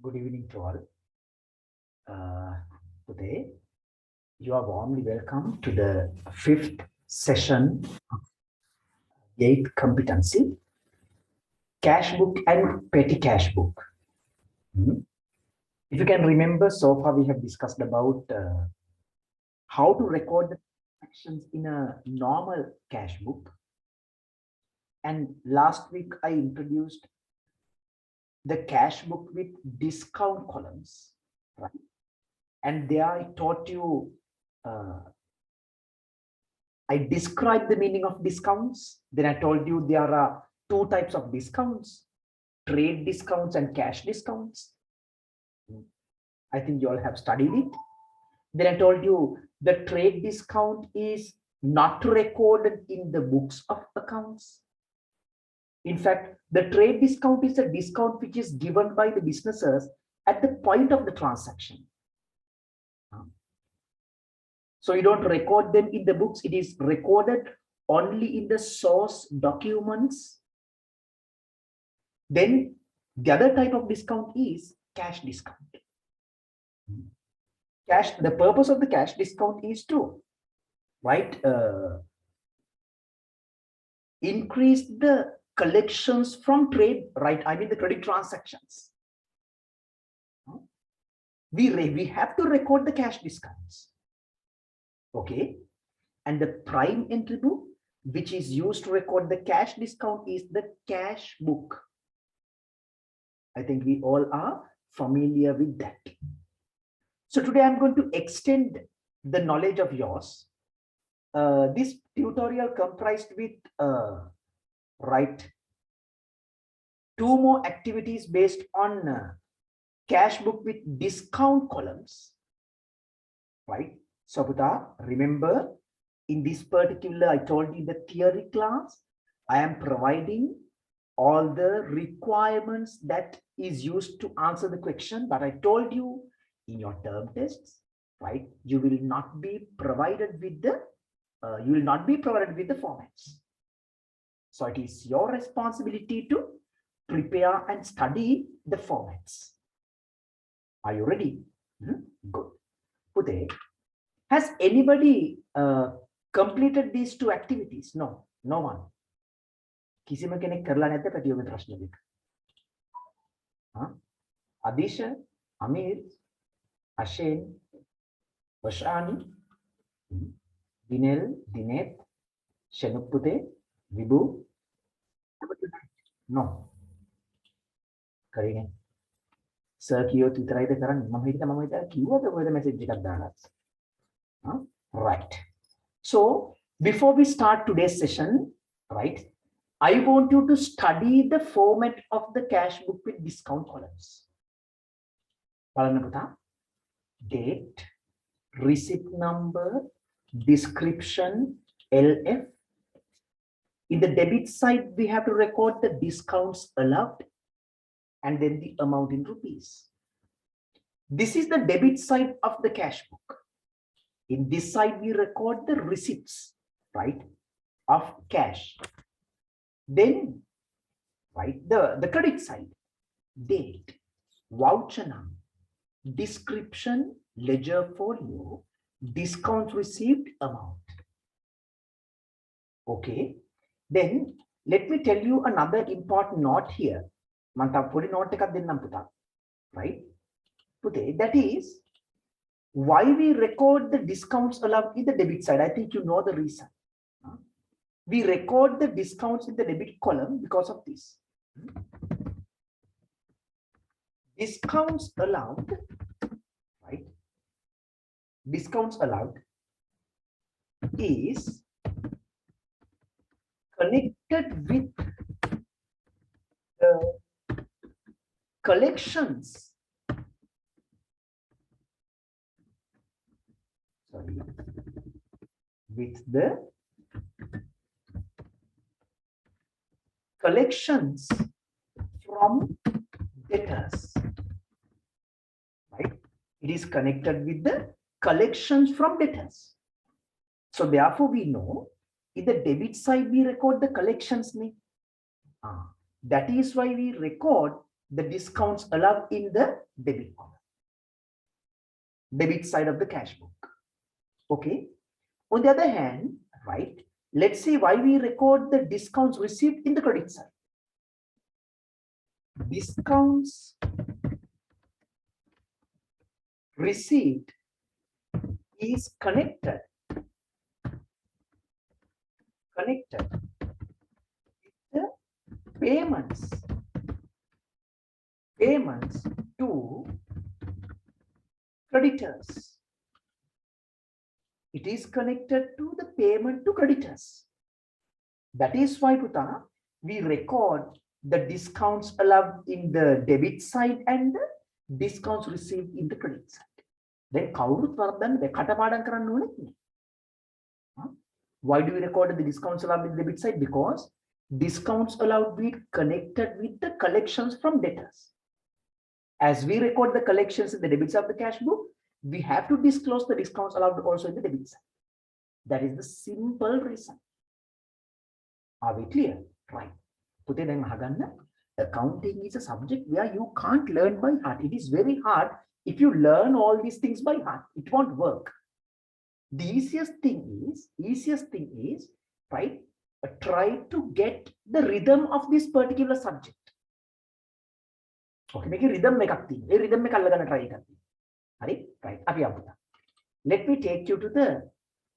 Good evening to all. Today, you are warmly welcome to the fifth session of eighth competency, cash book and petty cash book. If you can remember, so far we have discussed about how to record the transactions in a normal cash book. And last week I introduced the cash book with discount columns, right? And there I taught you, I described the meaning of discounts. Then I told you there are two types of discounts, trade discounts and cash discounts. I think you all have studied it. Then I told you the trade discount is not recorded in the books of accounts. In fact, the trade discount is a discount which is given by the businesses at the point of the transaction. So you don't record them in the books. It is recorded only in the source documents. Then the other type of discount is cash discount. The purpose of the cash discount is to, right, increase the collections from trade, right? I mean the credit transactions. We have to record the cash discounts. Okay, and the prime entry book, which is used to record the cash discount, is the cash book. I think we all are familiar with that. So today I'm going to extend the knowledge of yours. This tutorial comprised with right, two more activities based on cash book with discount columns, right? So Puta, remember, in this particular, I told you the theory class, I am providing all the requirements that is used to answer the question, but I told you in your term tests, right, you will not be provided with the formats. So it is your responsibility to prepare and study the formats. Are you ready? Good. Pute, has anybody completed these two activities? No, no one. Kisima kenek karla නැද්ද පැටියෝගේ ප්‍රශ්න දෙක? Adisha, Amir, Ashen, Vashani, Dinel, Dinet, Shenupute, Vibu. No. Karine. Sir කියොත් විතරයිද කරන්නේ? මම හිතා කිව්වද ඔයද message එකක් දාලා? Right. So before we start today's session, right, I want you to study the format of the cash book with discount columns. Date, receipt number, description, LF. In the debit side, we have to record the discounts allowed and then the amount in rupees. This is the debit side of the cash book. In this side, we record the receipts, right, of cash. Then, right, the credit side, date, voucher number, description, ledger folio, discount received amount. Okay, then let me tell you another important note here. Right? That is why we record the discounts allowed in the debit side. I think you know the reason. We record the discounts in the debit column because of this. Discounts allowed, right? Discounts allowed is connected with the collections. Sorry, with the collections from debtors, right? It is connected with the collections from debtors. So therefore we know in the debit side we record the collections. That is why we record the discounts allowed in the debit column, debit side of the cash book. Okay. On the other hand, right, let's see why we record the discounts received in the credit side. Discounts received is connected with the payments to creditors. It is connected to the payment to creditors. That is why, Puta, we record the discounts allowed in the debit side and the discounts received in the credit side. Then why do we record the discounts allowed in the debit side? Because discounts allowed be connected with the collections from debtors. As we record the collections in the debit side of the cash book, we have to disclose the discounts allowed also in the debit side. That is the simple reason. Are we clear? Right. Accounting is a subject where you can't learn by heart. It is very hard. If you learn all these things by heart, it won't work. The easiest thing is, right, try to get the rhythm of this particular subject. Okay, make a rhythm try. Right. Let me take you to the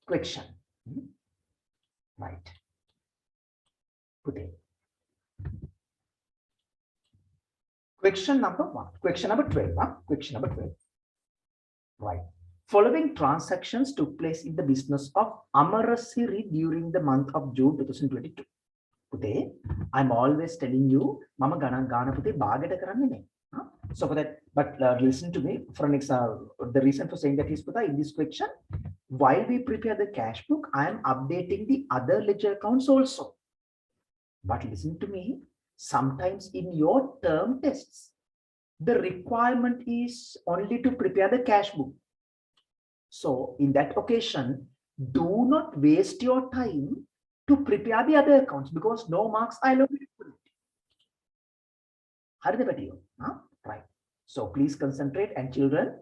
question. Right. Question number 1. Question number 12. Question number 12. Right. Following transactions took place in the business of Amarasiri during the month of June 2022. Today, I'm always telling you, Mama Gana Pute Bagata Karanine. So for that, but listen to me. For an example, the reason for saying that is Puta, in this question, while we prepare the cash book, I am updating the other ledger accounts also. But listen to me, sometimes in your term tests, the requirement is only to prepare the cash book. So in that occasion, do not waste your time to prepare the other accounts because no marks are allocated for it. Right. So please concentrate, and children,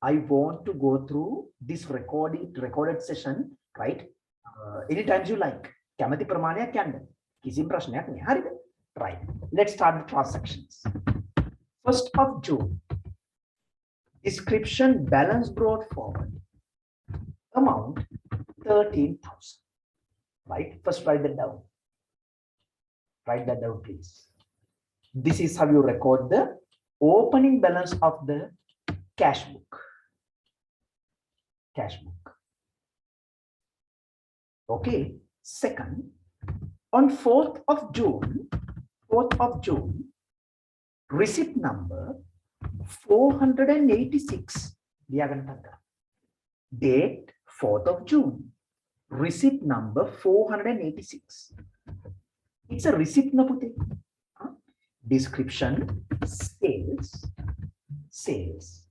I want to go through this recorded session, right? Anytime you like. Kamati Pramanya Kanda. Right. Let's start the transactions. 1st of June. Description balance brought forward. Amount 13,000. Right. First write that down. Write that down, please. This is how you record the opening balance of the cash book. Cash book. Okay. Second, on 4th of June, receipt number 486. Date 4th of June. Receipt number 486. It's a receipt napute. Description sales.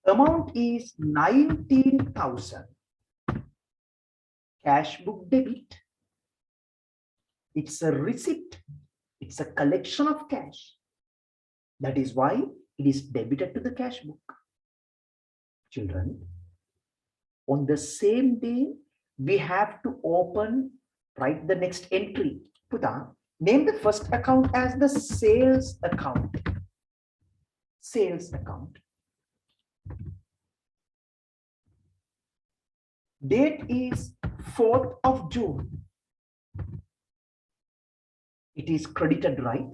Amount is 19,000. Cash book debit. It's a receipt. It's a collection of cash. That is why it is debited to the cash book. Children, on the same day, we have to write the next entry. Puta, name the first account as the sales account. Sales account. Date is 4th of June. It is credited, right?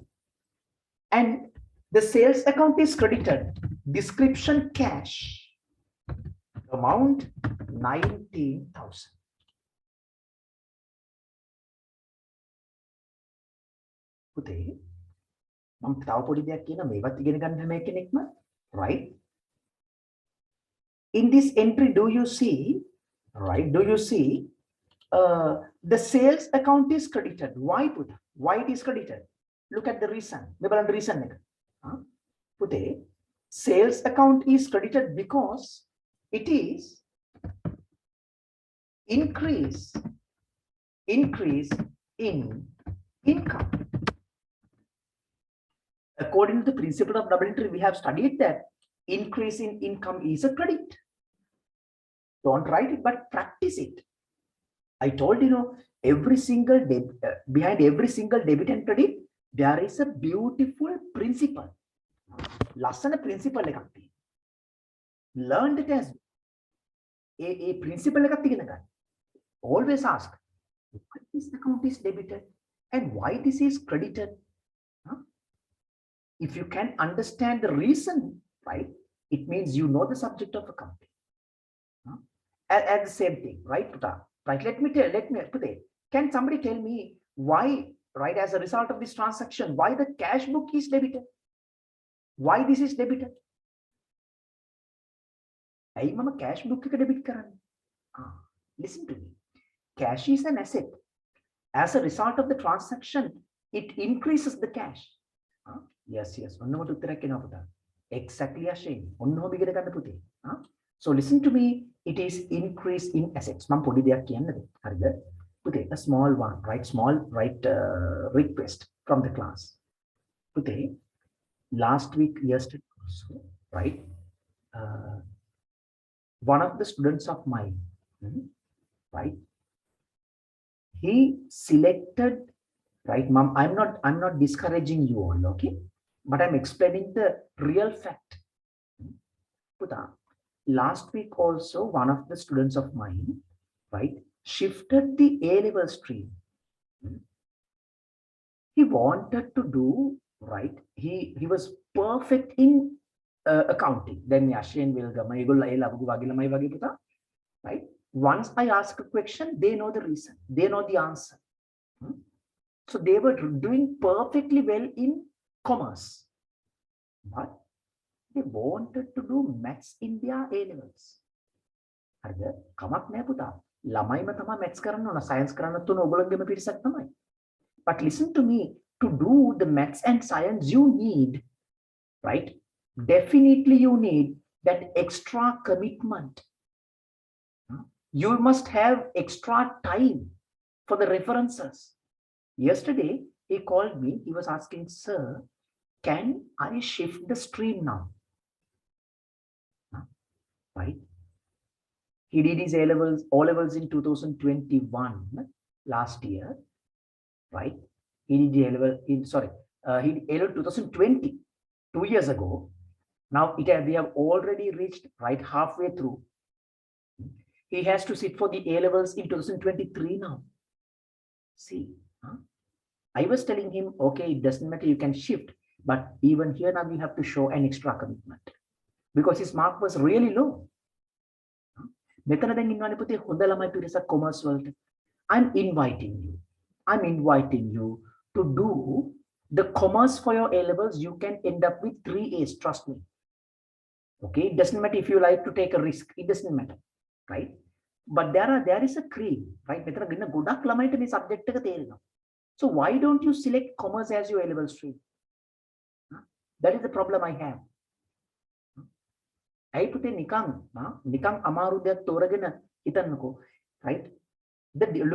And the sales account is credited. Description cash. Amount 19,000. Right? In this entry, do you see, right? Do you see the sales account is credited? Why it is credited? Look at the reason. Sales account is credited because it is increase in income. according to the principle of double entry, we have studied that increase in income is a credit. Don't write it, but practice it. I told every single behind every single debit and credit, there is a beautiful principle. Lasana principle එකක් තියෙනවා. Learn it as a principle එකක් ඉගෙන ගන්න. Always ask, why this account is debited and why this is credited. If you can understand the reason, right, it means you know the subject of accounting. At the same thing, right, Puta? Right, let me put it. Can somebody tell me why, right, as a result of this transaction, why the cash book is debited? Why this is debited? Hey, mama, cash book ka debit karan. Listen to me. Cash is an asset. As a result of the transaction, it increases the cash. Yes. Exactly, Ashane. So listen to me. It is increase in assets. A small one, right? Small, right? Request from the class. Last week, yesterday, also, right? One of the students of mine, right? He selected, right, mom? I'm not discouraging you all, okay? But I'm explaining the real fact. Last week also, one of the students of mine, right, shifted the A-level stream. He wanted to do, right, he was perfect in accounting. Then Yashin will go, right? Once I ask a question, they know the reason, they know the answer. So they were doing perfectly well in commerce, but they wanted to do maths in their A-levels. But listen to me, to do the maths and science, you need, right? Definitely you need that extra commitment. You must have extra time for the references. Yesterday, he called me, he was asking, sir, can I shift the stream now? Right? He did his O-levels in 2021, last year, right? He did A-level in, he did A-level 2020, 2 years ago. Now we have already reached, right, halfway through. He has to sit for the A-levels in 2023 now. See, I was telling him, okay, it doesn't matter, you can shift, but even here now we have to show an extra commitment because his mark was really low. I'm inviting you to do the commerce for your A-levels. You can end up with 3 A's, trust me. Okay, it doesn't matter if you like to take a risk, it doesn't matter, right? But there is a cream, right? So why don't you select commerce as your A-level stream? That is the problem I have. Right? Look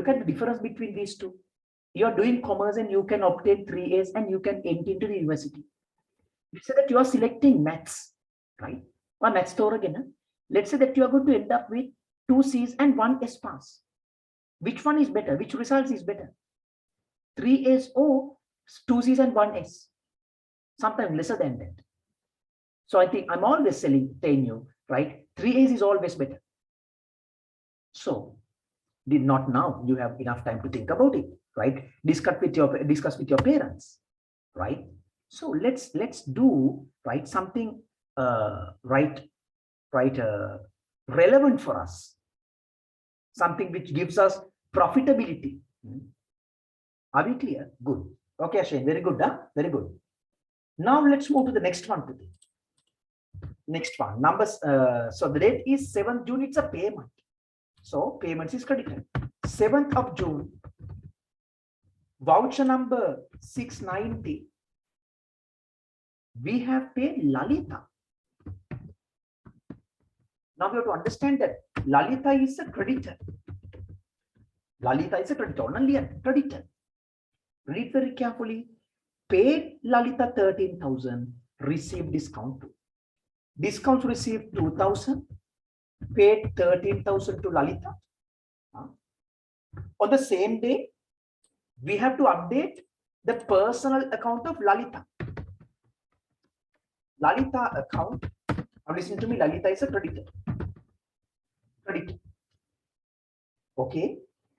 at the difference between these two. You are doing commerce and you can obtain 3 A's and you can enter into the university. Let's say that you are selecting maths, right? Let's say that you are going to end up with 2 C's and 1 S pass. Which one is better? Which results is better? 3 A's or 2 C's and 1 S? Sometimes lesser than that. So I think I'm always telling you, right? 3 A's is always better. So did not now, you have enough time to think about it, right? Discuss with your parents, right? So let's do, right, something relevant for us, something which gives us profitability. Are we clear? Good. Okay, Ashwin, very good, huh? Very good. Now let's move to the next one today. Next one, numbers. So the date is 7th June, it's a payment. So payments is credited. 7th of June, voucher number 690. We have paid Lalita. Now we have to understand that Lalita is a creditor. Lalita is a creditor, only a creditor. Read very carefully. paid Lalita 13,000, received discount 2. Discounts received 2,000, paid 13,000 to Lalita. On the same day, we have to update the personal account of Lalita. Lalita account, now listen to me, Lalita is a creditor. Okay.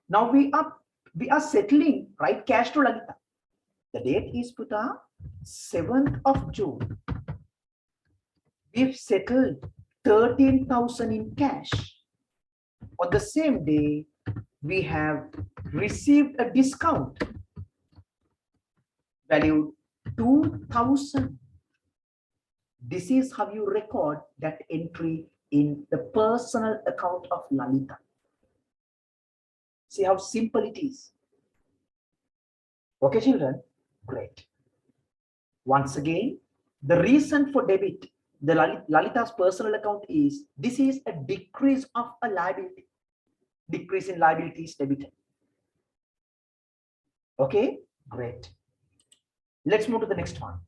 Now we are settling, right, cash to Lalita. The date is Puta 7th of June. We've settled 13,000 in cash. On the same day, we have received a discount valued 2,000. This is how you record that entry in the personal account of Lalita. See how simple it is. Okay, children? Great. Once again, the reason for debit, the Lalita's personal account is, this is a decrease of a liability. Decrease in liabilities debited. Okay, great. Let's move to the next one.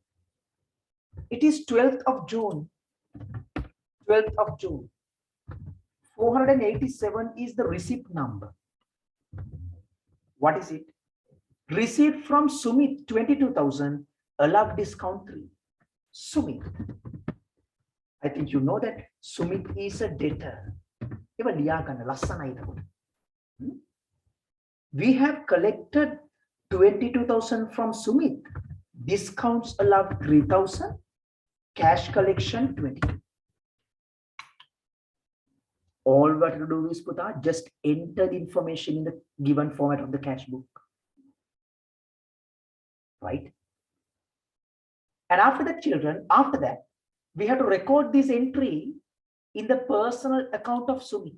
It is 12th of June. 12th of June. 487 is the receipt number. What is it? Receipt from Sumit 22,000, allowed discount 3. Sumit. I think you know that Sumit is a debtor. We have collected 22,000 from Sumit. Discounts allowed 3,000. Cash collection 20. All we have to do is just enter the information in the given format of the cash book. Right? And after that, children, after that, we have to record this entry in the personal account of Sumit.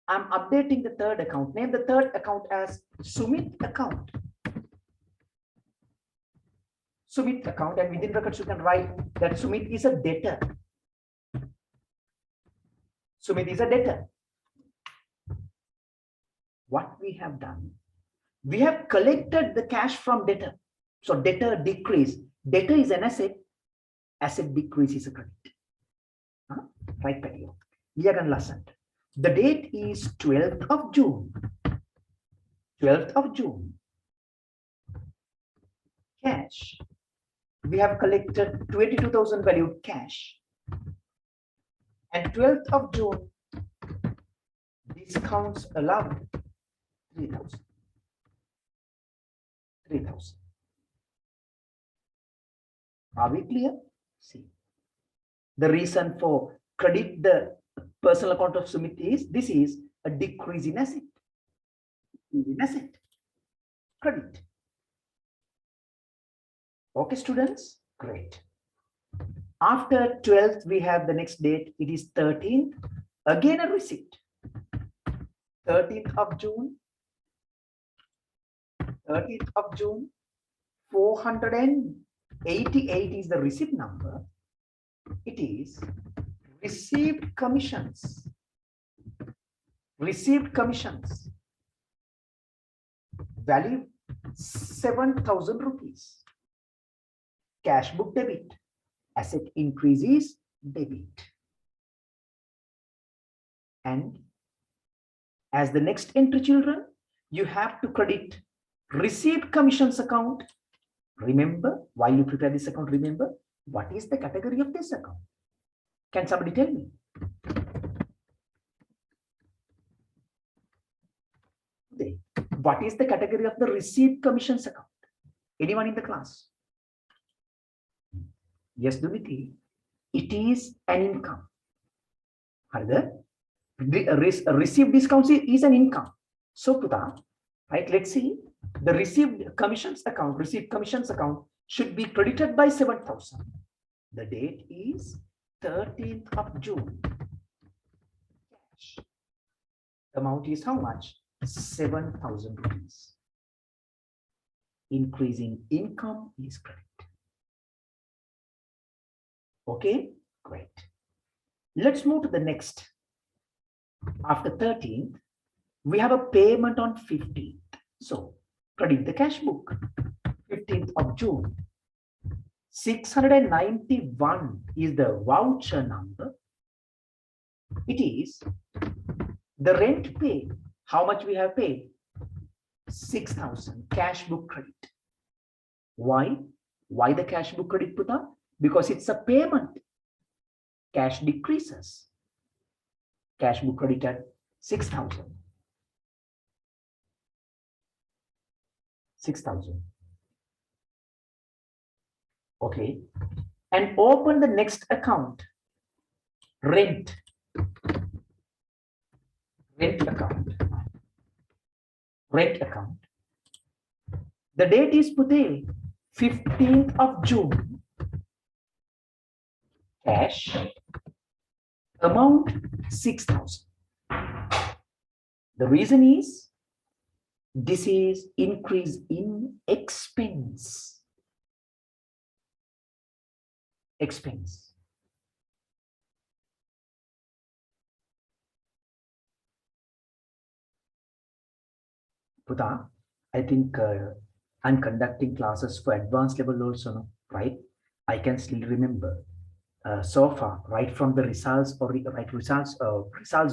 I'm updating the third account. Name the third account as Sumit account. Sumit account, and within records you can write that Sumit is a debtor. Sumit is a debtor. What we have done, we have collected the cash from debtor. So debtor decrease. Debtor is an asset. Asset decrease is a credit. Right, Patio. lesson. The date is 12th of June. 12th of June. Cash. We have collected 22,000 valued cash. And 12th of June, discounts allowed 3,000. 3,000. Are we clear? See. The reason for credit the personal account of Sumit is, this is a decrease in asset. In asset. Credit. Okay, students? Great. After 12th, we have the next date. It is 13th. Again, a receipt. 13th of June. 13th of June. 488 is the receipt number. It is received commissions. Received commissions. Value 7,000 rupees. Cash book debit. Asset increases debit. And as the next entry, children, you have to credit received commissions account. Remember, while you prepare this account, remember what is the category of this account? Can somebody tell me? What is the category of the received commissions account? Anyone in the class? Yes, Dumiti. It is an income. Received discounts is an income. So, Puta, right? Let's see. The received commissions account should be credited by 7,000. The date is 13th of June. Cash. The amount is how much? 7,000 rupees. Increase in income is credit. Okay, great. Let's move to the next. After 13th, we have a payment on 15th. So, credit the cash book. 15th of June. 691 is the voucher number. It is the rent paid. How much we have paid? 6,000 cash book credit. Why? Why the cash book credit, Puta? Because it's a payment. Cash decreases. Cash book credit at 6,000. 6,000. Okay. And open the next account. Rent. Rent account. Rent account. The date is Pute, 15th of June. Cash. Amount 6,000. The reason is this is increase in expense. Expense. Puta, I think I'm conducting classes for advanced level also, no? Right? I can still remember so far, right from the results or right results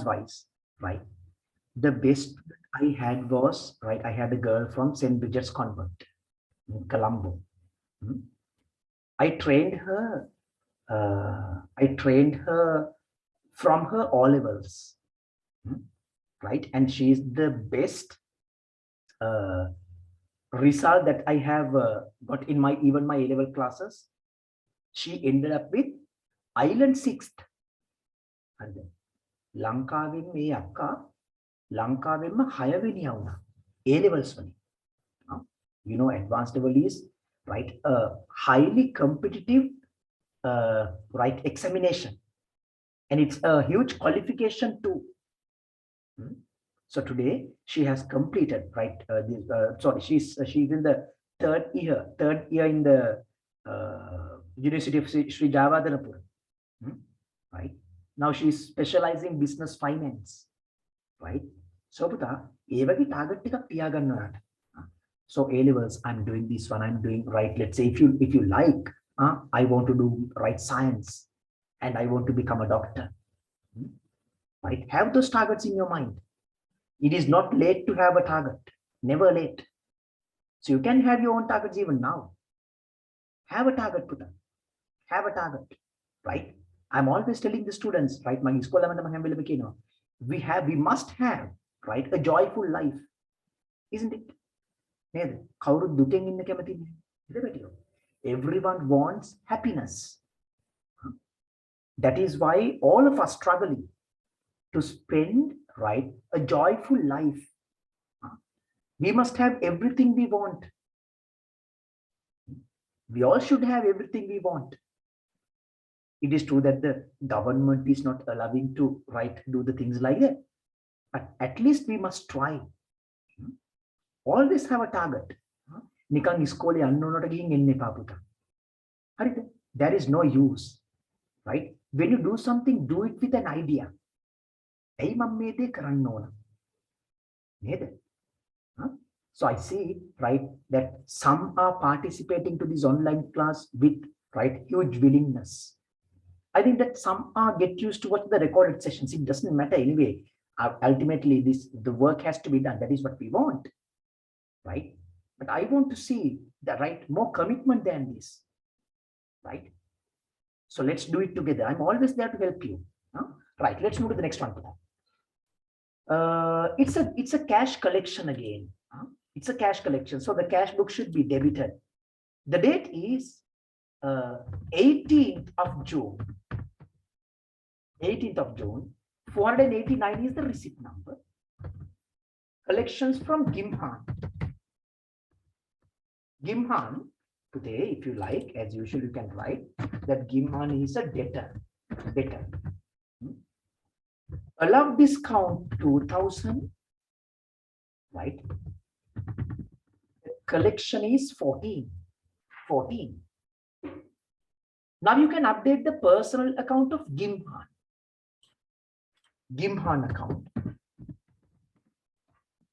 wise, right? The best I had was, right, I had a girl from St. Bridget's Convent in Colombo. I trained her from her O levels, right? And she is the best result that I have got in my even my A-level classes. She ended up with Island 6th. And Lankaවෙන් මේ අක්කා ලංකාවෙන්ම 6 වෙනියා වුණා A-levels වලින්. You know, advanced level is, right, a highly competitive right examination, and it's a huge qualification too. So today she has completed, right, she's in the third year in the University of Sri Javadanapura, right? Now she's specializing business finance, right? So puta ඒ වගේ target ටිකක් තියාගන්න. So A-levels, I'm doing this one, I'm doing, right, let's say if you like, I want to do, right, science and I want to become a doctor, right? Have those targets in your mind. It is not late to have a target, never late. So you can have your own targets even now. Have a target, Puta. Have a target, right? I'm always telling the students, right, we must have, right, a joyful life, isn't it? Everyone wants happiness. That is why all of us struggling to spend, right, a joyful life. We must have everything we want. We all should have everything we want. It is true that the government is not allowing to, right, do the things like that, but at least we must try. Always have a target. Nikan iskole annonata giyin enne epa puta. Harida? There is no use, right? When you do something, do it with an idea. Ei mam me de karanna ona. Neda? So I see, right, that some are participating to this online class with, right, huge willingness. I think that some are get used to watch the recorded sessions. It doesn't matter anyway. Ultimately, the work has to be done. That is what we want, right? But I want to see the, right, more commitment than this, right? So let's do it together. I'm always there to help you. Right, let's move to the next one. It's a cash collection again. It's a cash collection. So the cash book should be debited. The date is 18th of June. 18th of June. 489 is the receipt number. Collections from Gimhan. Gimhan, today, if you like, as usual, you can write that Gimhan is a debtor. Debtor. Allow discount 2,000, right? Collection is 14. Now you can update the personal account of Gimhan. Gimhan account.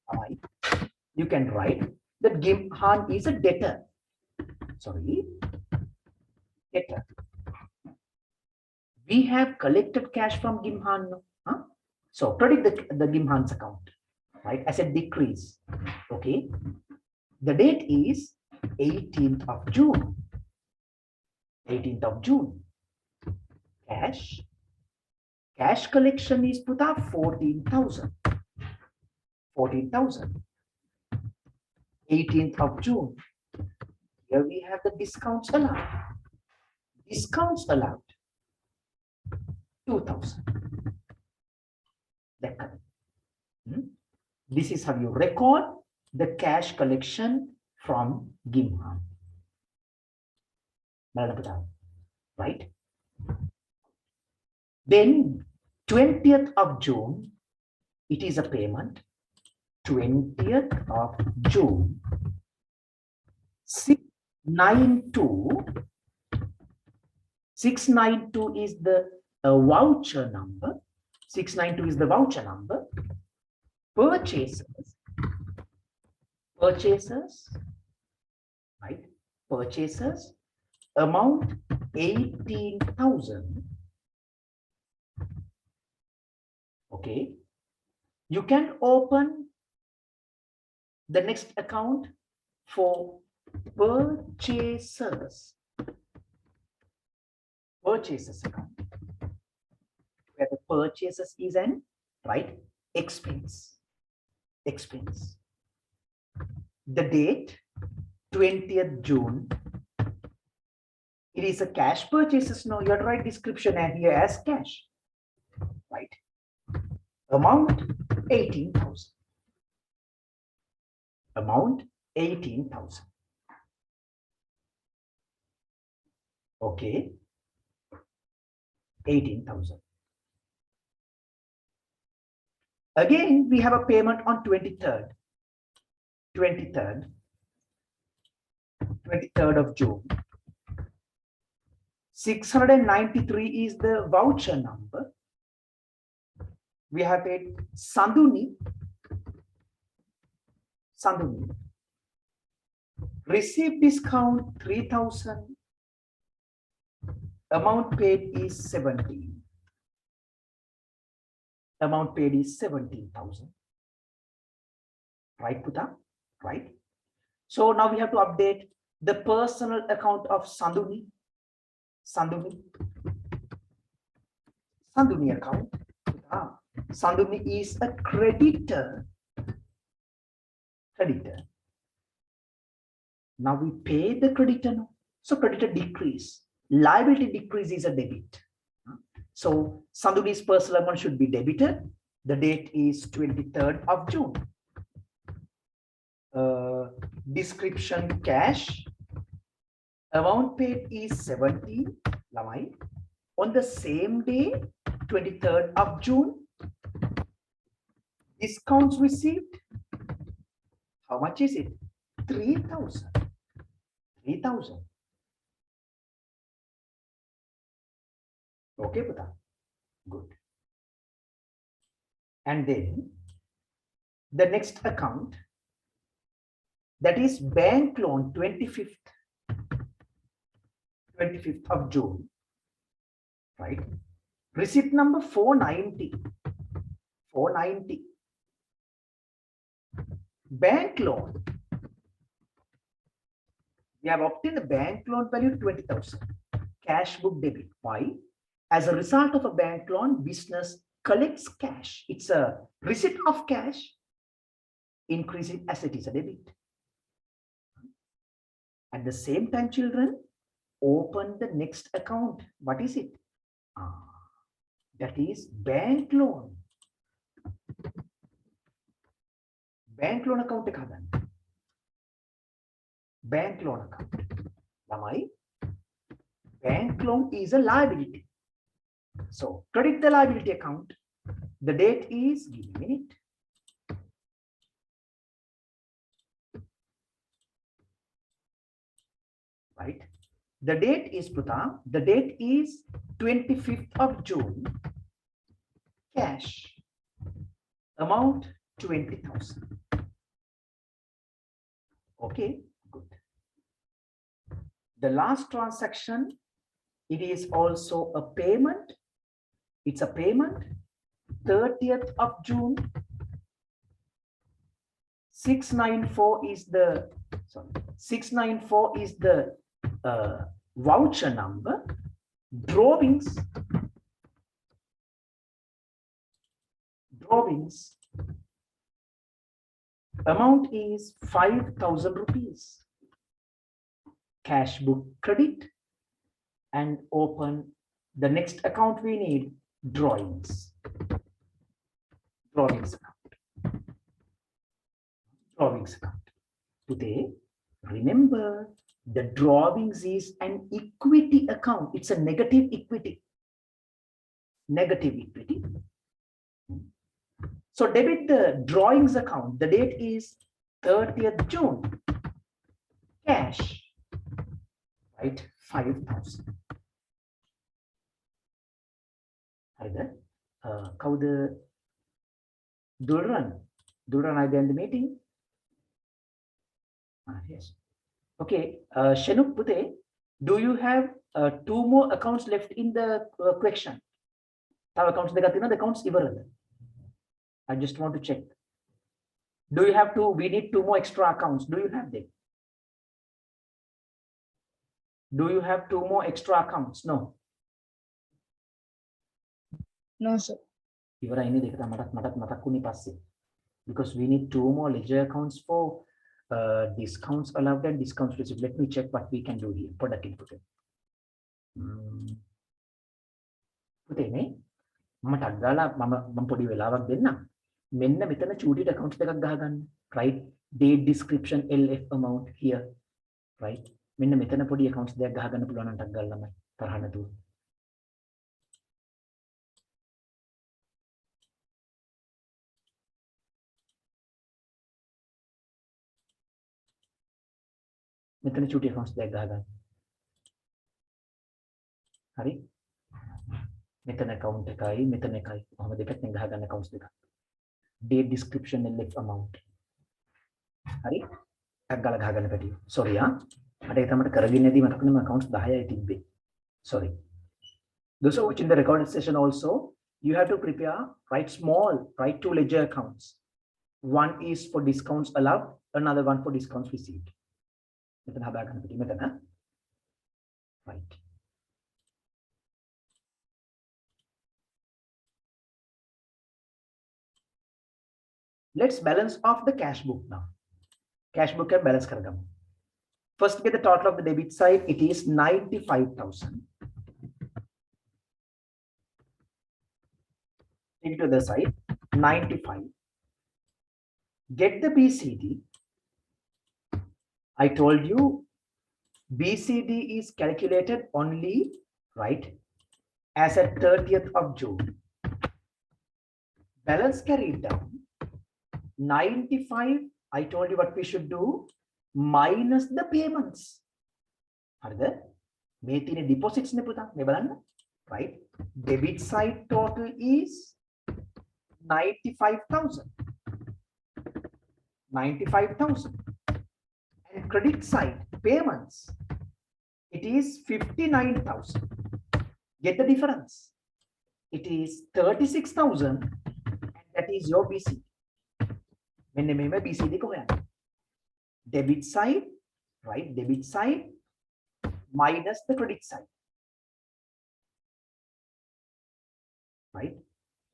All right. You can write that Gimhan is a debtor. Sorry. debtor. We have collected cash from Gimhan. Huh? So credit the Gimhan's account, right? As a decrease. Okay. The date is 18th of June. 18th of June. Cash collection is put up 14,000. 14,000. 18th of June. Here we have the discounts allowed. Discounts allowed. 2,000. This is how you record the cash collection from Gimhan. Right? Then 20th of June, it is a payment. 20th of June, 692. 692 is the voucher number. 692 is the voucher number. Purchasers, right? Purchasers, amount 18,000. Okay. You can open the next account for purchasers. Purchasers account. Where the purchases is an, right, expense. Expense. The date 20th June. It is a cash purchases. No, you have to write description and here as cash. Right. Amount 18,000. Amount 18,000. Okay. 18,000. Again, we have a payment on 23rd. 23rd of June. 693 is the voucher number. We have paid Sanduni. Received discount 3,000. Amount paid is 17. Amount paid is 17,000. Right, Puta? Right. So now we have to update the personal account of Sanduni. Sanduni account. Sanduni is a creditor. Now we pay the creditor. So creditor decrease. Liability decrease is a debit. So Sanduni's personal amount should be debited. The date is 23rd of June. Description cash. Amount paid is 17. On the same day, 23rd of June, discounts received. How much is it? 3,000. 3,000. Okay, Puta. Good. And then the next account, that is bank loan, 25th of June, right? Receipt number 490. 490. Bank loan. We have obtained the bank loan value 20,000. Cash book debit. Why? As a result of a bank loan, business collects cash. It's a receipt of cash. Increasing asset is a debit. At the same time, children, open the next account. What is it? That is bank loan. Bank loan account. Bank loan account. Bank loan is a liability. So credit the liability account. The date is, give me a minute. Right. The date is, Puta, the date is 25th of June. Cash. Amount 20,000. Okay, good. The last transaction It is also a payment. It's a payment. 30th of June. 694 is the 694 is the voucher number. Drawings amount is 5,000 rupees. Cash book credit, and open the next account we need, drawings account. Today, remember, the drawings is an equity account. It's a negative equity. So debit the drawings account. The date is 30th June. Cash, right? 5,000. Kauda Dulran I in the meeting. Yes. Okay. Shanuk Pute, do you have 2 more accounts left in the question? Accounts the accounts I just want to check. Do you have 2? We need 2 more extra accounts. Do you have them? Do you have 2 more extra accounts? No. No, sir. Because we need 2 more ledger accounts for discounts allowed and discounts received. Let me check what we can do here. Product input. මට අග්ගාලා මම පොඩි වෙලාවක් දෙන්න. මෙන්න මෙතන චූටිට accounts දෙකක් ගහගන්න. Right? Date description LF amount here. Right? මෙන්න මෙතන පොඩි accounts දෙකක් ගහගන්න පුළුවන් නම් ටක් ගාලා ළමයි. තරහ නැතුව. මෙතන චූටි accounts දෙකක් ගහගන්න. හරි? මෙතන account එකයි මෙතන එකයි. කොහොම දෙකකින් ගහගන්න accounts දෙකක්. Date description LF amount. හරි? ටක් ගාලා ගහගන්න පැටිය. Sorry මට ඒක තමයි කරගෙන ඉදී මතක නෙමෙයි accounts 10යි තිබ්බේ. Sorry. Those who watching the recorded session also, you have to prepare, write 2 ledger accounts. One is for discounts allowed, another one for discounts received. Right. Let's balance off the cash book now. Cash book and balance kargam. First, get the total of the debit side. It is 95,000. Take it to the side, 95. Get the BCD. I told you BCD is calculated only, right, as at 30th of June. Balance carried down. 95, I told you what we should do, minus the payments. Are there? Deposits, right? Debit side total is 95,000. 95,000. And credit side payments, it is 59,000. Get the difference. It is 36,000, and that is your BCD. When the member BCD ko yan. Debit side, right? Debit side minus the credit side. Right?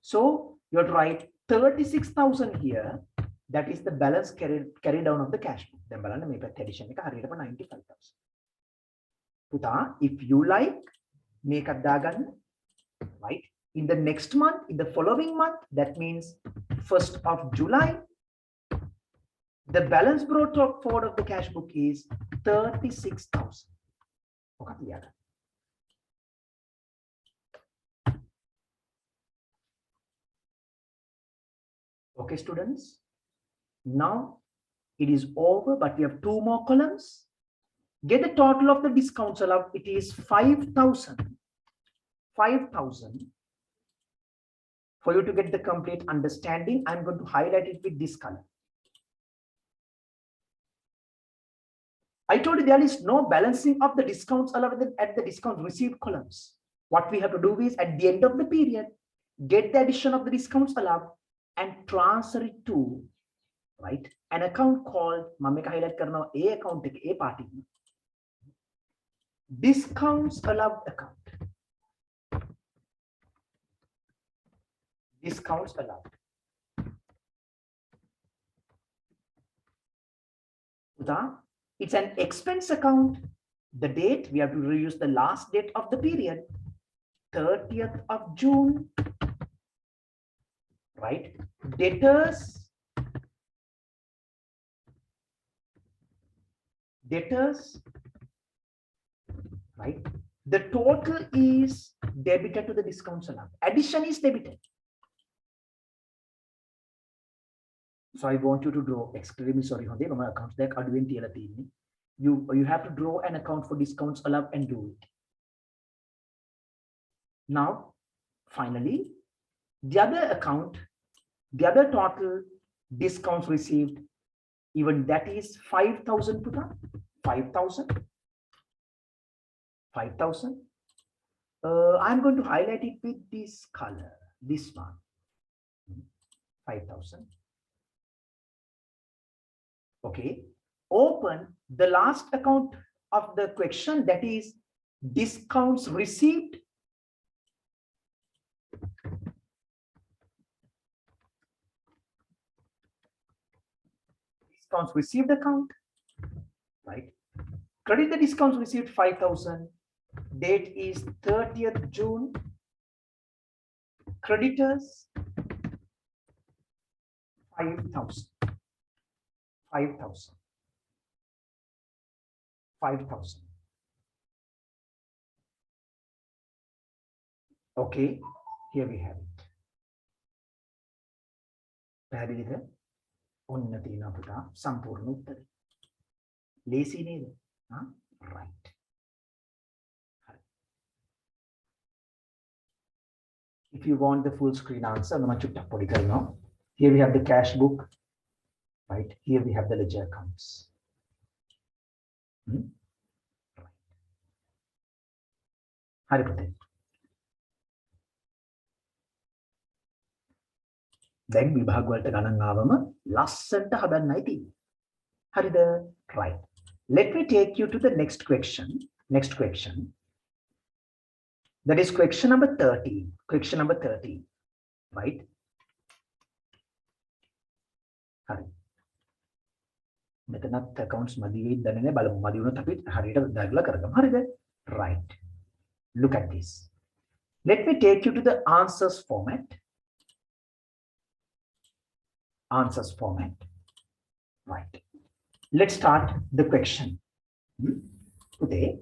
So you have to write 36,000 here. That is the balance carried down of the cash book. Then balance me addition 95,000. Puta, if you like, make a dagan, right? In the next month, in the following month, that means 1st of July, the balance brought forward of the cash book is 36,000. Okay, students. Now it is over, but we have 2 more columns. Get the total of the discounts allowed. It is 5,000. 5,000. For you to get the complete understanding, I'm going to highlight it with this color. I told you there is no balancing of the discounts allowed at the discount received columns. What we have to do is at the end of the period, get the addition of the discounts allowed and transfer it to, right, an account called highlight karna A account A party discounts allowed account. Discounts allowed. It's an expense account. The date, we have to reuse the last date of the period, 30th of June, right? Debtors, right? The total is debited to the discounts allowed. Addition is debited. So I want you to draw, extremely sorry, accounts like you have to draw an account for discounts allowed and do it. Now, finally, the other account, the other total discounts received, even that is 5,000 put up, 5,000. I'm going to highlight it with this color, this one, 5,000. Okay, open the last account of the question, that is discounts received. Discounts received account, right? Credit the discounts received 5,000. Date is 30th June. Creditors 5,000. 5,000. Okay, here we have it. පැහැදිලිද? ඔන්න තියෙනවා පුතා සම්පූර්ණ උත්තරේ. ලේසි නේද? Right. If you want the full screen answer, here we have the cash book, right? Here we have the ledger accounts. Hari පුතේ. දැන් විභාග වලට ගණන් ආවම ලස්සනට හදන්නයි තියෙන්නේ. හරිද? Right. Let me take you to the next question. That is question number 13. Right? Hari. මෙතනත් accounts මදි වෙයිද දන්නේ නැහැ. බලමු මදි වුණොත් අපි හරියට දාගලා කරගමු. හරිද? Right. Look at this. Let me take you to the answers format. Right. Let's start the question. Today,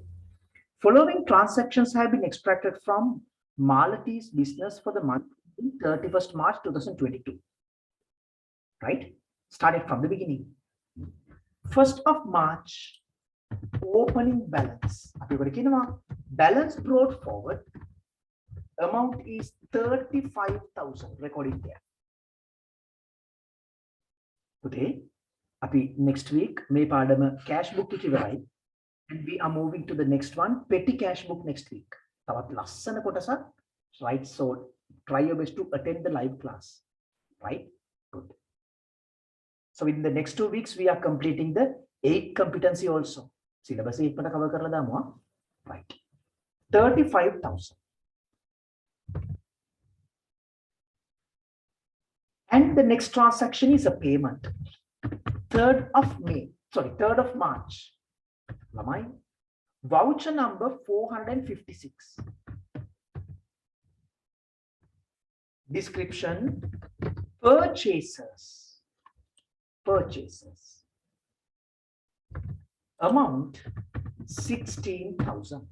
following transactions have been extracted from Malati's business for the month 31st March 2022. Right? Started from the beginning. 1st of March, opening balance. Balance brought forward. Amount is 35,000. Recording there. Today, next week, may පාඩම cash book ඉවරයි. And we are moving to the next one, petty cash book next week. තවත් ලස්සන කොටසක්, right? So try your best to attend the live class, right? Good. So in the next 2 weeks, we are completing the 8 competency also. Syllabus 8 pada cover කරලා දාමුවා. Right. 35,000. And the next transaction is a payment. 3rd of March. Voucher number 456. Description: purchases. Amount 16,000.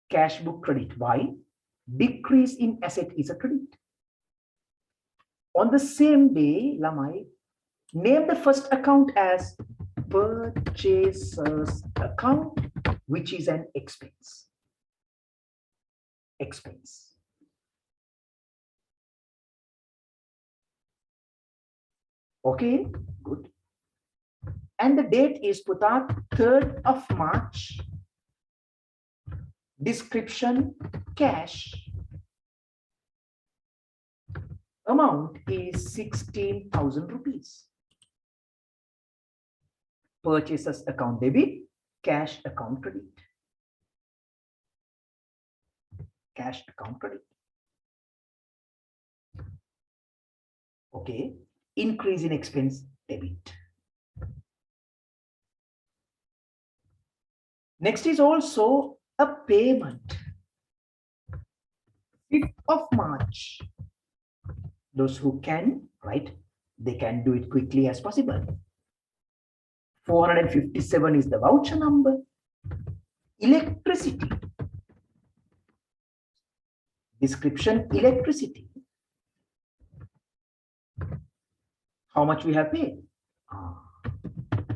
Cash book credit. Why? Decrease in asset is a credit. On the same day, Lamai, name the first account as purchasers account, which is an expense. Okay, good. And the date is put out 3rd of March. Description cash. Amount is 16,000 rupees. Purchases account debit, cash account credit. Cash account credit. Okay. Increase in expense debit. Next is also a payment. 5th of March. Those who can, right, they can do it quickly as possible. 457 is the voucher number. Electricity. Description electricity. How much we have paid?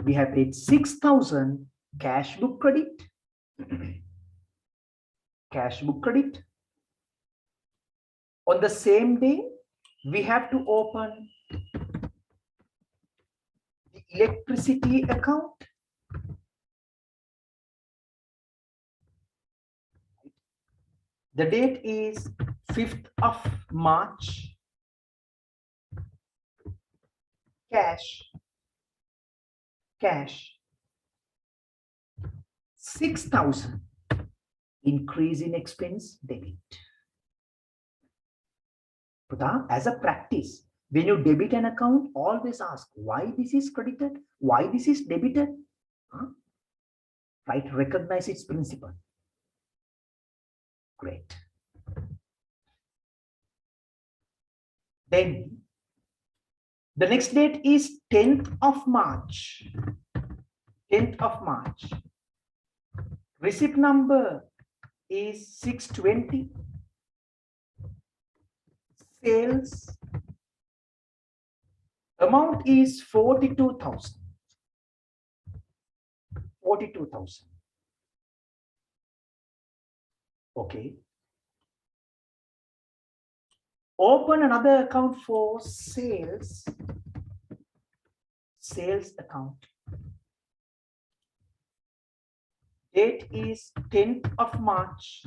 We have paid 6,000 cash book credit. Cash book credit. On the same day, we have to open the electricity account. The date is 5th of March. Cash 6,000. Increase in expense debit. As a practice, when you debit an account, always ask why this is credited, why this is debited. Right? Recognize its principle. Great. Then the next date is 10th of March. 10th of March. Receipt number is 620. Sales amount is 42,000. 42,000. Okay. Open another account for sales. Sales account. Date is 10th of March.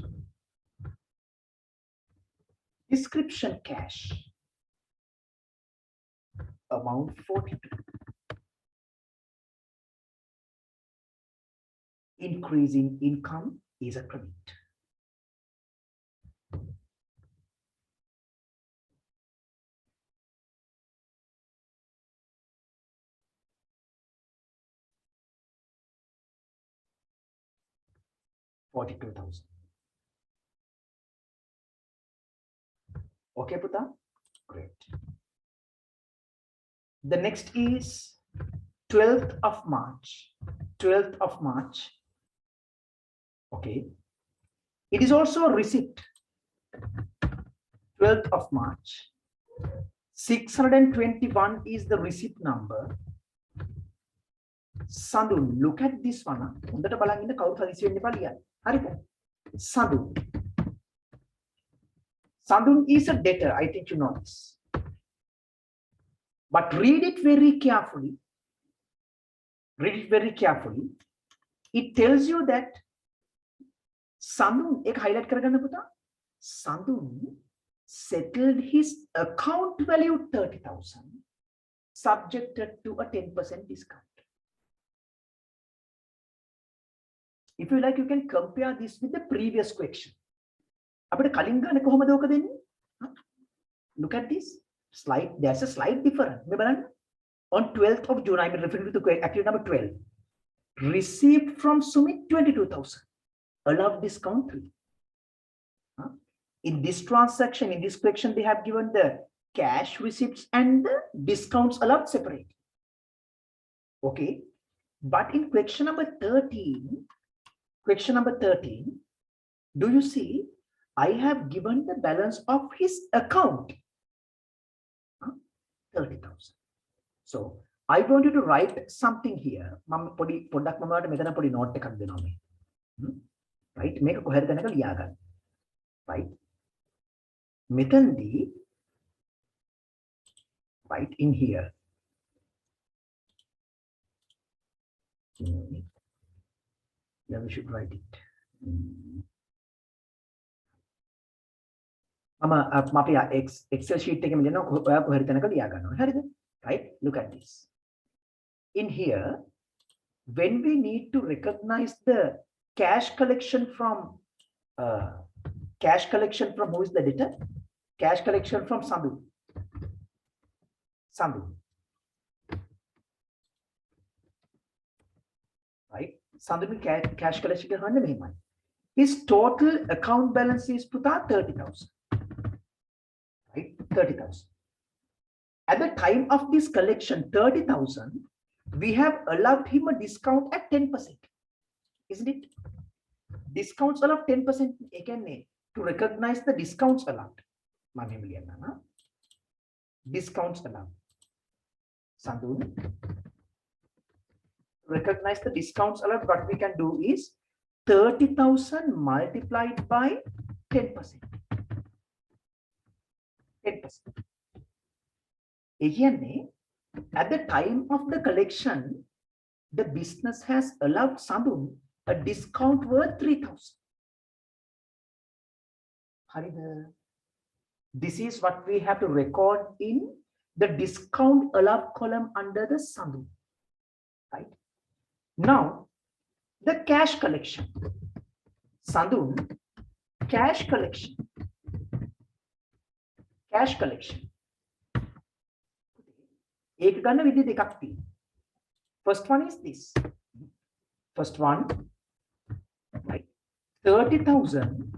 Description cash. Amount 42. Increase in income is a credit. $42,000. Okay, Puta? Great. The next is 12th of March. 12th of March. Okay. It is also a receipt. 12th of March. 621 is the receipt number. Sadun, look at this one. Sadun. Sadun is a debtor. I think you know this. But read it very carefully. Read it very carefully. It tells you that Sadun, ek highlight karagana puta. Sadun settled his account value 30,000, subjected to a 10% discount. If you like, you can compare this with the previous question. Look at this slide. There's a slight difference. On 12th of June, I'm referring to the activity number 12. Received from Sumit 22,000. Allowed discount 3. In this transaction, in this question, they have given the cash receipts and the discounts allowed separate. Okay. But in question number 13, do you see? I have given the balance of his account. 30,000. So I want you to write something here. Right? Make a coherent right? Metandi, right in here. Yeah, we should write it. Excel sheet right? Look at this. In here, when we need to recognize the cash collection from who is the debtor? Cash collection from Sandhu. Right? Sandhu cash collection. His total account balance is puta 30,000. Right? 30,000. At the time of this collection, 30,000, we have allowed him a discount at 10%. Isn't it? Discounts allowed 10% again to recognize the discounts allowed. Discounts allowed. Sandhu, recognize the discounts allowed. What we can do is 30,000 multiplied by 10%. 10%. Again, at the time of the collection, the business has allowed Sandhu a discount worth 3,000. This is what we have to record in the discount allowed column under the Sandhu. Right? Now, the cash collection. Sandhu, cash collection. Cash collection. First one is this. First one, right? 30,000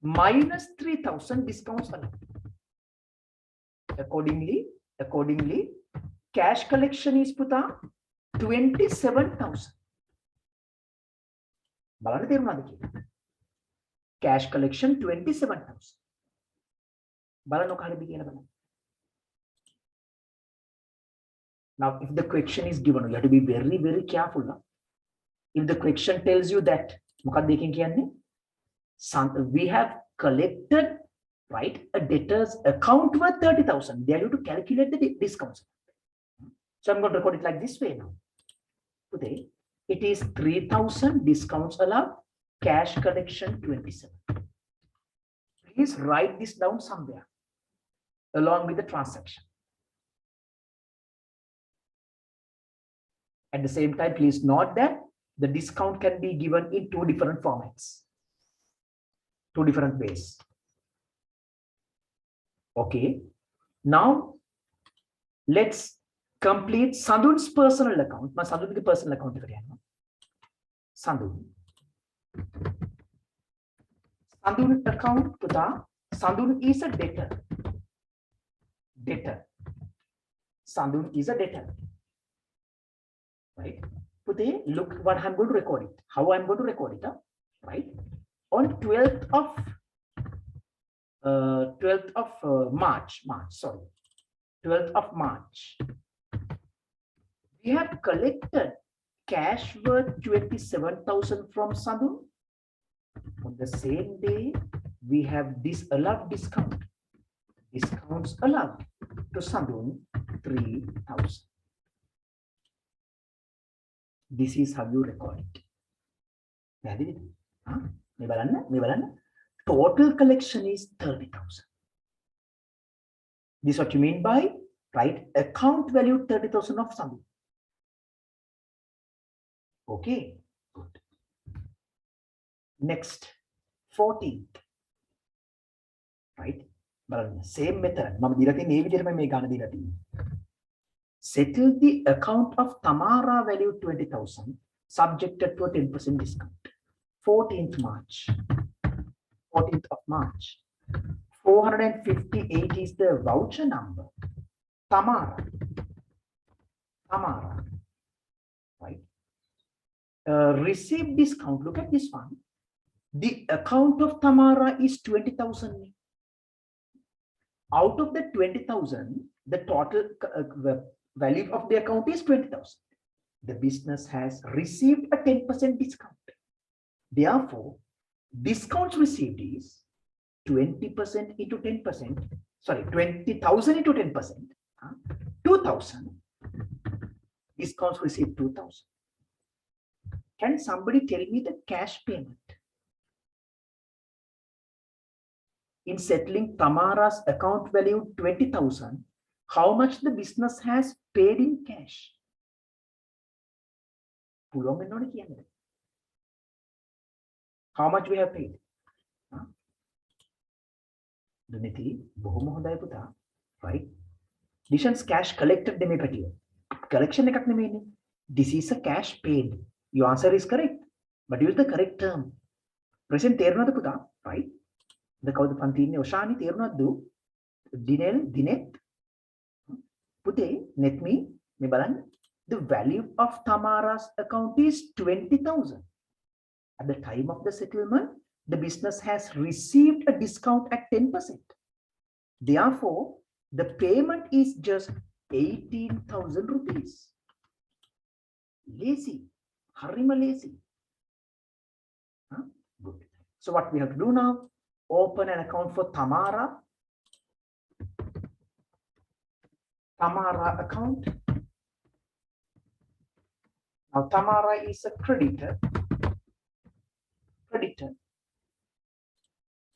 minus 3,000 discounts allowed. Accordingly, cash collection is puta 27,000. Cash collection 27,000. Now, if the question is given, you have to be very, very careful. Now. If the question tells you that we have collected, right, a debtor's account worth 30,000, they are going to calculate the discounts. So I'm going to record it like this way now. Today, it is 3,000 discounts allowed, cash collection 27. Please write this down somewhere along with the transaction. At the same time, please note that the discount can be given in two different formats, two different ways. Okay. Now, let's complete Sandhu's personal account. My Sandhu's personal account. Sandhu account. Sandhu is a debtor. Sandhu is a debtor. Right? Today, look what I'm going to record it. How I'm going to record it, right? On 12th of March, 12th of March, we have collected cash worth 27,000 from Sandhu. On the same day, we have disallowed discount. Discounts allowed to Sandhu 3,000. This is how you record it. Total collection is 30,000. This is what you mean by, right? Account value 30,000 of Sandhu. Okay, good. Next, 14th. Right? Same method. Settle the account of Tamara value 20,000 subjected to a 10% discount. 14th March. 14th of March. 458 is the voucher number. Tamara. Right? Receive discount. Look at this one. The account of Tamara is 20,000. Out of the 20,000, the total value of the account is 20,000. The business has received a 10% discount. Therefore, discounts received is 20% into 10%. Sorry, 20,000 into 10%. 2,000. Discounts received 2,000. Can somebody tell me the cash payment? In settling Tamara's account value 20,000, how much the business has paid in cash? How much we have paid? Duniti, බොහොම හොඳයි පුතා. Right? Dishan's cash collected දෙමේ පැටිය. Collection එකක් නෙමෙයිනේ. This is a cash paid. Your answer is correct. But use the correct term. Present තේරුණාද පුතා? Right? ද කවුද පන්ති ඉන්නේ? ඔෂානි තේරුණාද? දිනෙල් දිනෙත් පුතේ net me මේ බලන්න. The value of Tamara's account is 20,000. At the time of the settlement, the business has received a discount at 10%. Therefore, the payment is just 18,000 rupees. Lazy, harima lazy. Huh? Good. So what we have to do now, open an account for Tamara. Tamara account. Now Tamara is a creditor.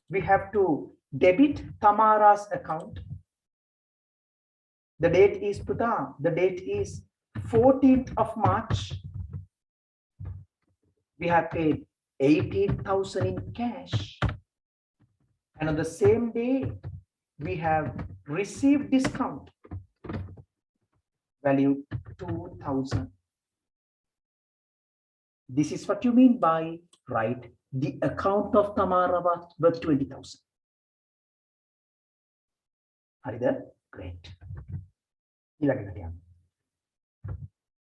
We have to debit Tamara's account. The date is Puta. The date is 14th of March. We have paid 18,000 in cash. And on the same day, we have received discount value 2,000. This is what you mean by right. The account of Tamara was worth 20,000. Are you there? Great.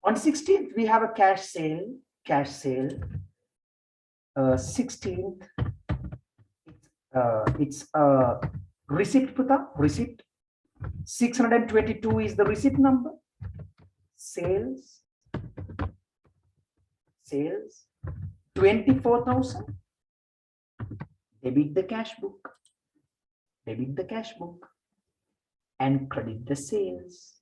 On 16th, we have a cash sale. 16th, it's a receipt, Puta, receipt. 622 is the receipt number. Sales. 24,000. Debit the cash book. And credit the sales.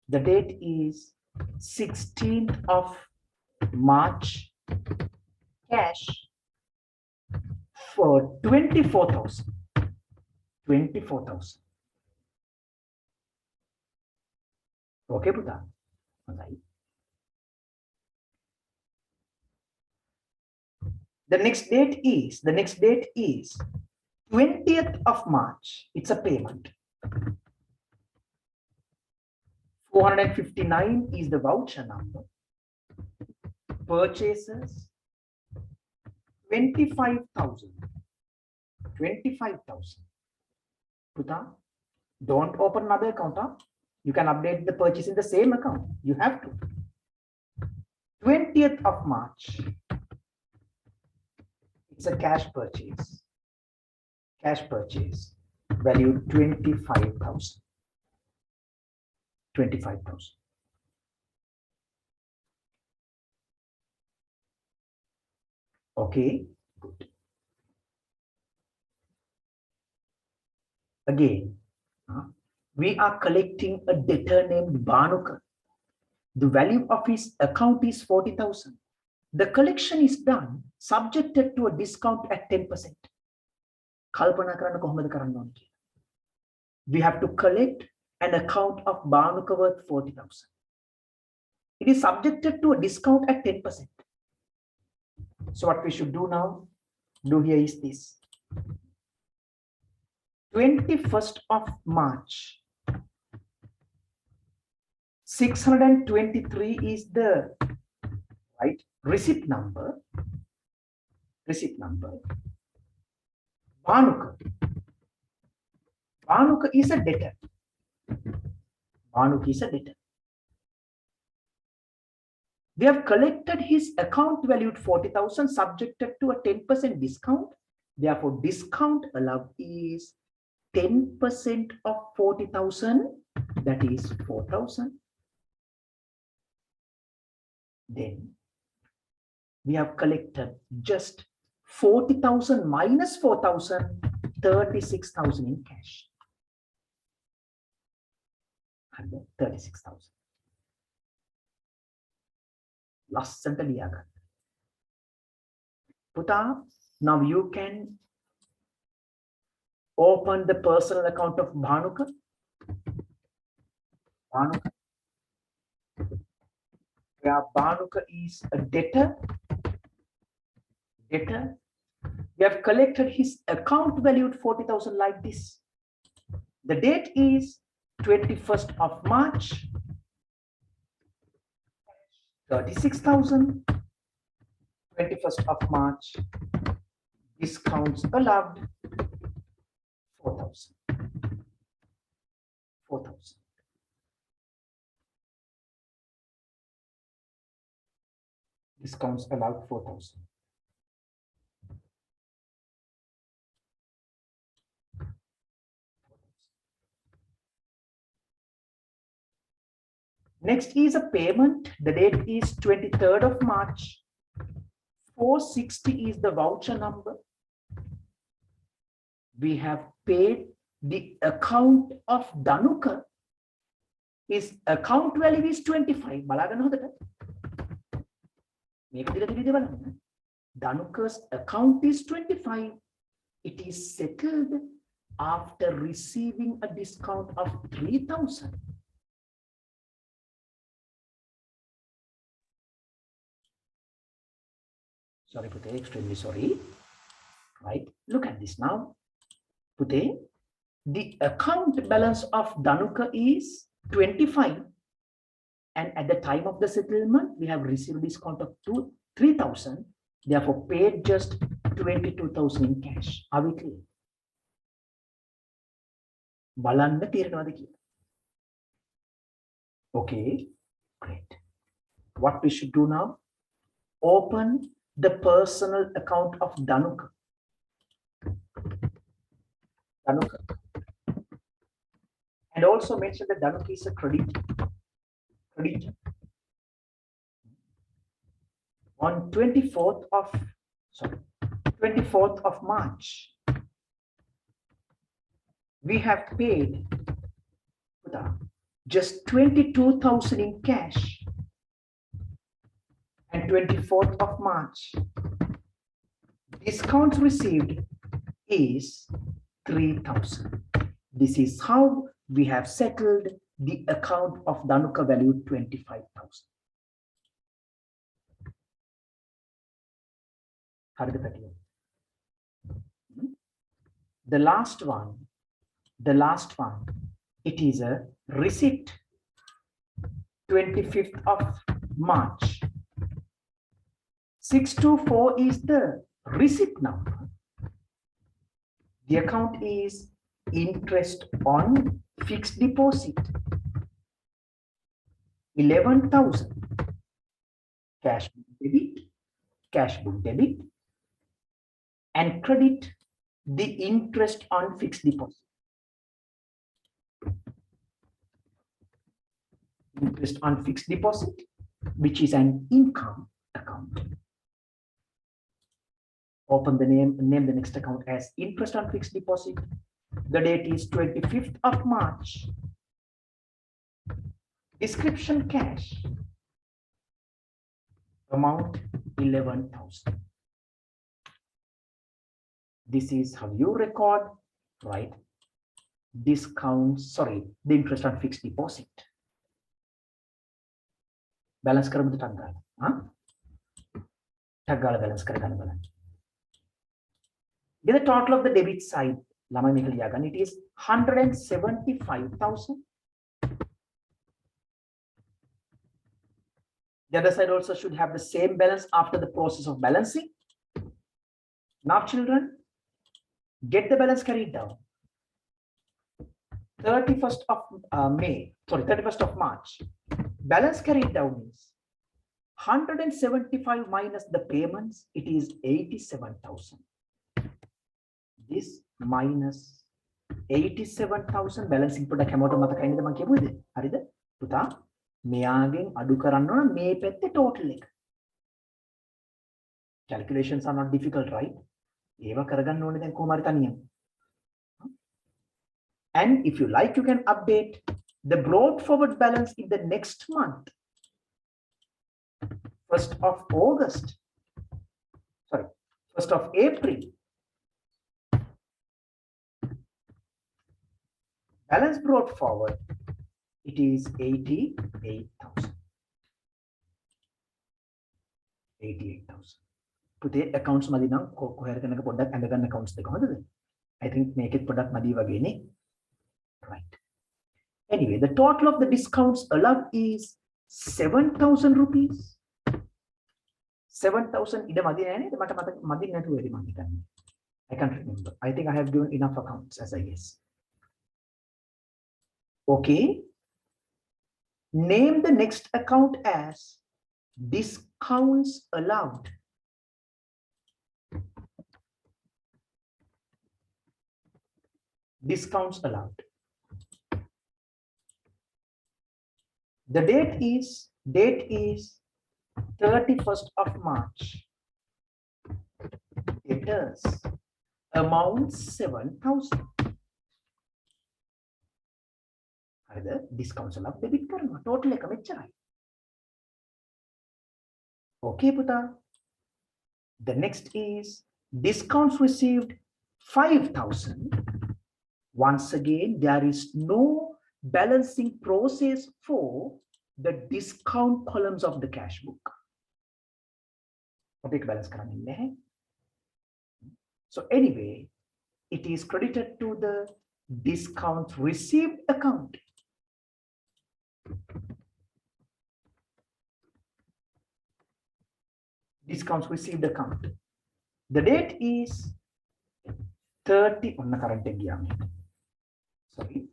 The date is 16th of March. Cash for 24,000. Okay, Buddha. The next date is 20th of March. It's a payment. 459 is the voucher number. Purchases 25,000. Puta, don't open another account. Huh? You can update the purchase in the same account. You have to. 20th of March. It's a cash purchase. Value 25,000. Okay, good. Again, we are collecting a debtor named Banuka. The value of his account is 40,000. The collection is done subjected to a discount at 10%. We have to collect an account of Banuka worth 40,000. It is subjected to a discount at 10%. So what we should do now, here is this. 21st of March. 623 is the right receipt number. Banuka is a debtor. We have collected his account valued 40,000 subjected to a 10% discount. Therefore, discount allowed is 10% of 40,000, that is 4,000. Then we have collected just 40,000 minus 4,000, 36,000 in cash. 36,000. ලස්සනට ලියාගන්න. පුතා, now you can open the personal account of Bhanuka. Bhanuka. Where Bhanuka is a debtor. We have collected his account valued 40,000 like this. The date is 21st of March. 36,000. 21st of March. Discounts allowed 4,000. 4,000. Discounts allowed 4,000. Next is a payment. The date is 23rd of March. 460 is the voucher number. We have paid the account of Danuka. His account value is 25. බලගන්න හොඳට. මේක දිලා දිවිද බලන්න. Danuka's account is 25. It is settled after receiving a discount of 3,000. Sorry, Pute, extremely sorry. Right, look at this now. Pute, the account balance of Danuka is 25. And at the time of the settlement, we have received discount of 3,000. Therefore, paid just 22,000 in cash. Are we clear? බලන්න තේරෙනවද කියලා? Okay, great. What we should do now? Open the personal account of Danuka. And also mention that Danuka is a creditor. On 24th of March, we have paid just 22,000 in cash. And 24th of March, discounts received is 3,000. This is how we have settled the account of Danuka valued 25,000. The last one, it is a receipt. 25th of March. 624 is the receipt number. The account is interest on fixed deposit. 11,000. Cash book debit, and credit the interest on fixed deposit. Interest on fixed deposit, which is an income account. Open the name the next account as interest on fixed deposit. The date is 25th of March. Description cash. Amount 11,000. This is how you record, right? Discounts, sorry, the interest on fixed deposit. Balance කරමුද ටක් ගාලා? ටක් ගාලා balance කරගන්න බලන්න. Get the total of the debit side. ළමයි මේක ලියාගන්න. It is 175,000. The other side also should have the same balance after the process of balancing. Now, children, get the balance carried down. 31st of March. Balance carried down is 175 minus the payments. It is 87,000. This minus 87,000 balancing product amount of මතකයිද මම කියපු විදිහ. හරිද? පුතා මෙයාගෙන් අඩු කරන්න ඕන මේ පැත්තේ total එක. Calculations are not difficult, right? ඒවා කරගන්න ඕනේ දැන් කොහොම හරි තනියම. And if you like, you can update the brought forward balance in the next month 1st of August, sorry, 1st of April, balance brought forward, it is 88,000. 88,000. පුතේ accounts මදි නම් කොහේර කෙනෙක් පොඩ්ඩක් අඳ ගන්න accounts දෙක හොඳද? I think make it පොඩ්ඩක් මදි වගේනේ. Right. Anyway, the total of the discounts allowed is 7,000 rupees. 7,000 ඉඩ මදි නෑ නේද? මට මතක මදි නැතුව වෙයි මම හිතන්නේ. I can't remember. I think I have given enough accounts as I guess. Okay. Name the next account as discounts allowed. Discounts allowed. The date is 31st of March. Debtors amount 7,000. Either discounts allowed debit karna total එක මෙච්චරයි. Okay පුතා. The next is discounts received 5,000. Once again, there is no balancing process for the discount columns of the cash book. Topic balance කරන්නේ නැහැ. So anyway, it is credited to the discount received account. Discounts received account. The date is 30 on the current exam. Sorry.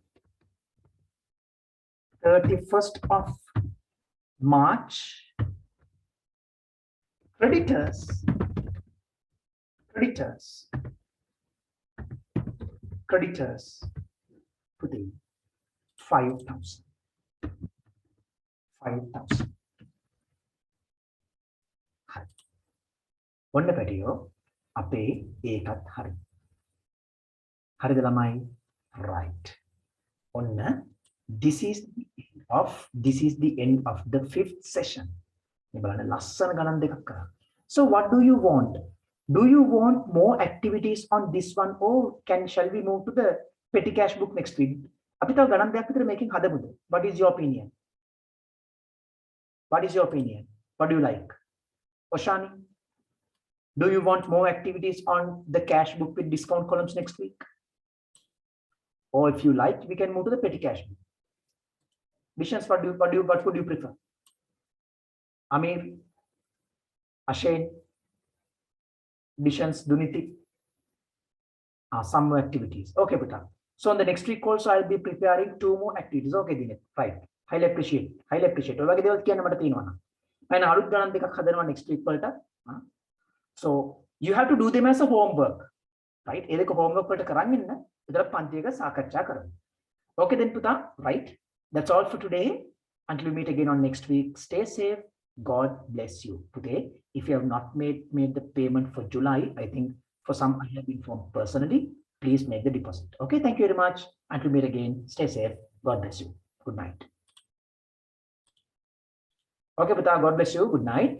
31st of March. Creditors put in 5,000. 5,000. ඔන්න පැටියෝ අපේ ඒකත් හරි. හරිද ළමයි? Right. ඔන්න this is the end of the 5th session. මේ බලන්න ලස්සන ගණන් දෙකක් කරා. So what do you want? Do you want more activities on this one or shall we move to the petty cash book next week? අපි තව ගණන් දෙකක් විතර මේකෙන් හදමුද? What is your opinion? What is your opinion? What do you like? Oshani? Do you want more activities on the cash book with discount columns next week? Or if you like, we can move to the petty cash book. Vishans, what would you prefer? Amir, Ashen, Vishans, Duniti, some more activities. Okay, Puta. So on the next week also, I'll be preparing 2 more activities. Okay, Dinit. Right. Highly appreciate. Next week. So you have to do them as a homework, right? Edeka homework වලට කරන් ඉන්න. ඒතර පන්තියක සාකච්ඡා කරමු. Okay then Puta, right? That's all for today. Until we meet again on next week. Stay safe. God bless you. Today, if you have not made the payment for July, I think for some I have informed personally, please make the deposit. Okay, thank you very much. Until we meet again. Stay safe. God bless you. Good night. Okay, Puta, God bless you. Good night.